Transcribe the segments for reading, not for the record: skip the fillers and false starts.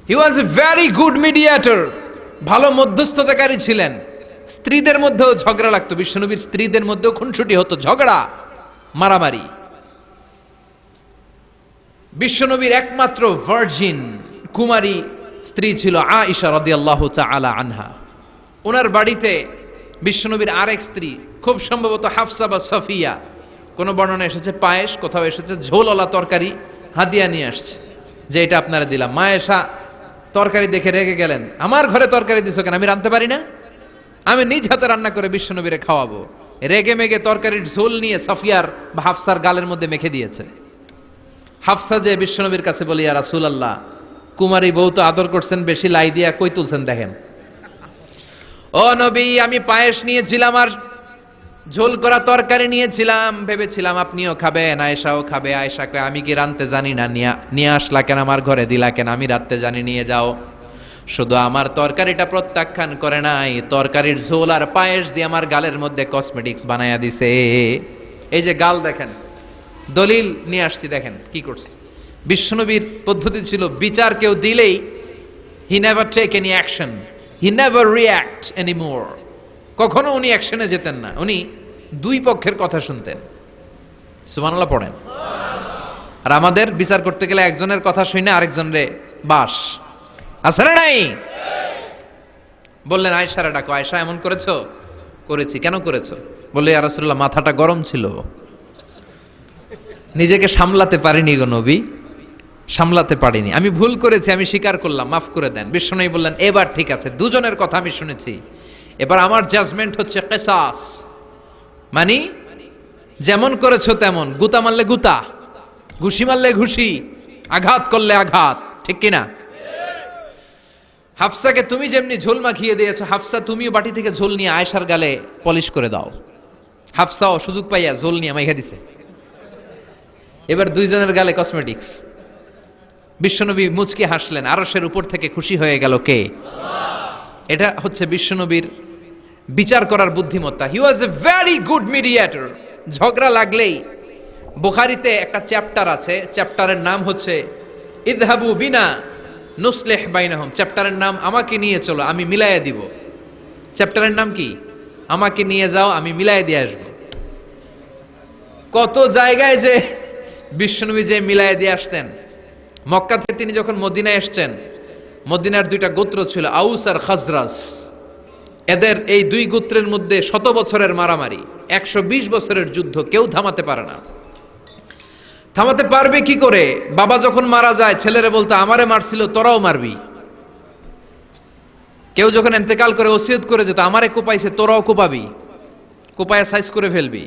He was a very good mediator, ভালো মধ্যস্থতাকারী ছিলেন। স্ত্রীদের মধ্যেও ঝগড়া লাগতো, বিশ্বনবীর স্ত্রীদের মধ্যেও খুনসুটি হতো, ঝগড়া মারামারি। বিশ্বনবীর একমাত্র ভার্জিন কুমারী স্ত্রী ছিল আয়েশা রাদিয়াল্লাহু তাআলা আনহা। ওনার বাড়িতে বিশ্বনবীর আরেক স্ত্রী, খুব সম্ভবত হাফসা বা সফিয়া, কোন বর্ণনা এসেছে পায়েস, কোথাও এসেছে ঝোলওয়ালা তরকারি হাদিয়া নিয়ে আসছে, যে এটা আপনারা দিলাম। মা আয়েশা তরকারি দেখে রেগে গেলেন, আমার ঘরে তরকারি দিছো কেন, আমি রাঁধতে পারি না? আমি নিজ হাতে রান্না করে বিশ্বনবীরে খাওয়াবো। রেগে মেগে তরকারির ঝোল নিয়ে সফিয়ার বা হাফসার গালের মধ্যে মেখে দিয়েছে। হাফসা যে বিশ্বনবীর কাছে বলি, ইয়া রাসূলুল্লাহ, কুমারী বউ তো আদর করছেন বেশি, লাই দিয়া কই তুলছেন দেখেন। ও নবী, আমি পায়েস নিয়েছিলাম আর ঝোল করা তরকারি নিয়েছিলাম, ভেবেছিলাম আপনিও খাবেন, আয়েশাও খাবে। আয়েশা কয়, আমি কি রাঁধতে জানি না, নিয়ে আসলা কেন আমার ঘরে, দিলা কেন? আমি রাঁধতে জানি, নিয়ে যাও। শুধু আমার তরকারিটা প্রত্যাখ্যান করে নাই, তরকারির ঝোল আর পায়েস দিয়ে আমার গালের মধ্যে কসমেটিক্স বানায়া দিছে। এই যে গাল দেখেন, দলিল নিয়ে আসছি, দেখেন কি করছে। বিশ্বনবীর পদ্ধতি ছিল, বিচার কেউ দিলেই he never take any action, he never react anymore. কখনো উনি অ্যাকশনে যেতেন না, উনি দুই পক্ষের কথা শুনতেন। সুবহানাল্লাহ পড়েন। আর আমাদের বিচার করতে গেলে একজনের কথা শুনে আরেকজনের বাস আছে না নাই? বললেন আয়েশারে ডাকো। আয়েশা, এমন করেছো? করেছি। কেন করেছো? বললে, ইয়া রাসূলুল্লাহ, মাথাটা গরম ছিল, নিজেকে সামলাতে পারিনি গো নবী, সামলাতে পারিনি, আমি ভুল করেছি, আমি স্বীকার করলাম, মাফ করে দেন। বিশ্বনবী বললেন, এবার ঠিক আছে, দুজনের কথা আমি শুনেছি, এবার আমার জাজমেন্ট হচ্ছে কিসাস, মানে যেমন করেছো তেমন, গুতা মারলে গুতা, ঘুষি মারলে ঘুষি, আঘাত করলে আঘাত, ঠিক কিনা? হাফসাকে তুমি যেমনি ঝোল মাখিয়ে দিয়েছো, হাফসা তুমিও বাটি থেকে ঝোল নিয়ে আয়েশার গালে পলিশ করে দাও। হাফসাও সুযোগ পাইয়া ঝোল নিয়ে মাইখা দিছে। এবার দুইজনের গালে কসমেটিক্স। বিশ্বনবী মুচকি হাসলেন, আরশের উপর থেকে খুশি হয়ে গেল কে? এটা হচ্ছে বিশ্বনবীর বিচার করার বুদ্ধিমত্তা। হি ওয়াজ এ ভেরি গুড মিডিয়েটর। ঝগড়া লাগলেই, বুখারীতে একটা চ্যাপ্টার আছে, চ্যাপ্টারের নাম হচ্ছে ইযহাবু বিনা নুসলিহ বাইনাহুম। চ্যাপ্টারের নাম আমাকে নিয়ে চলো, আমি মিলাইয়া দিব। চ্যাপ্টারের নাম কি? আমাকে নিয়ে যাও, আমি মিলাইয়া দিয়ে আসবো। কত জায়গায় যে বিশ্বনবী যে মিলাইয়া দিয়ে আসতেন। মক্কা থেকে তিনি যখন মদিনায় এসছেন, মদিনার দুইটা গোত্র ছিল, আউস আর খাজরাজ। এদের এই দুই গোত্রের মধ্যে 100 বছরের মারামারি, 120 বছরের যুদ্ধ, কেউ থামাতে পারে না। থামাতে পারবে কি করে? বাবা যখন মারা যায়, ছেলেরা বলতো, আমারে মারছিল, তোরাও মারবি। কেউ যখন ইন্তেকাল করে ওসিয়ত করে যেত, আমারে কোপাইছে, তোরাও কোপাবি, কোপায়া সাইজ করে ফেলবি।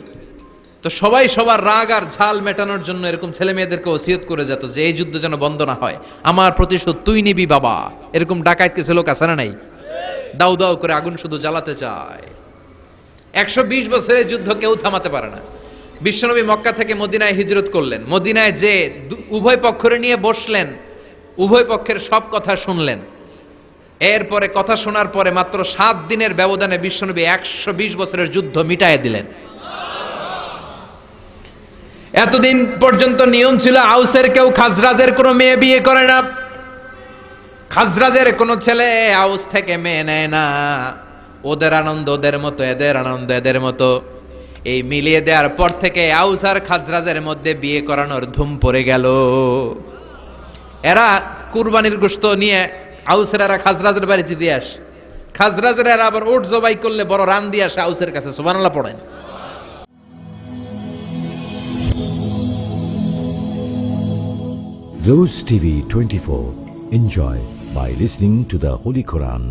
তো সবাই সবার রাগ আর ঝাল মেটানোর জন্য এরকম ছেলে মেয়েদেরকে ওসিয়ত করে যেত যে এই যুদ্ধ যেন বন্ধ না হয়, আমার প্রতিশোধ তুই নিবি বাবা। এরকম ডাকাত কিছু লোক আছে না নাই? দাউ দাউ করে আগুন শুধু জ্বালাতে চায়। 120 বছরের যুদ্ধ কেউ থামাতে পারে না। বিশ্বনবী মক্কা থেকে মদিনায় হিজরত করলেন। মদিনায় যে উভয় পক্ষের নিয়ে বসলেন, উভয় পক্ষের সব কথা শুনলেন। এরপরে কথা শোনার পরে মাত্র 7 দিনের ব্যবধানে বিশ্বনবী 120 বছরের যুদ্ধ মিটায়ে দিলেন। এতদিন পর্যন্ত নিয়ম ছিল, আউসের কেউ খাজরাজের কোনো মেয়ে বিয়ে করে না, খাজরাজের কোনো ছেলে আউস থেকে মেয়ে নেয় না। ওদের আনন্দ ওদের মতো, এদের আনন্দ এদের মতো। এই মিলিয়ে দেওয়ার পর থেকে আউস আর খাজরাজের মধ্যে বিয়ে করানোর ধুম পড়ে গেল। এরা কুরবানির গোশত নিয়ে আউসের এরা খাজরাজের বাড়িতে দিয়ে আসে, খাজরাজের এরা আবার ওট জবাই করলে বড় রান দিয়ে আসে আউসের কাছে। সুবহানাল্লাহ পড়েন। Rose TV 24. Enjoy by listening to the Holy Quran.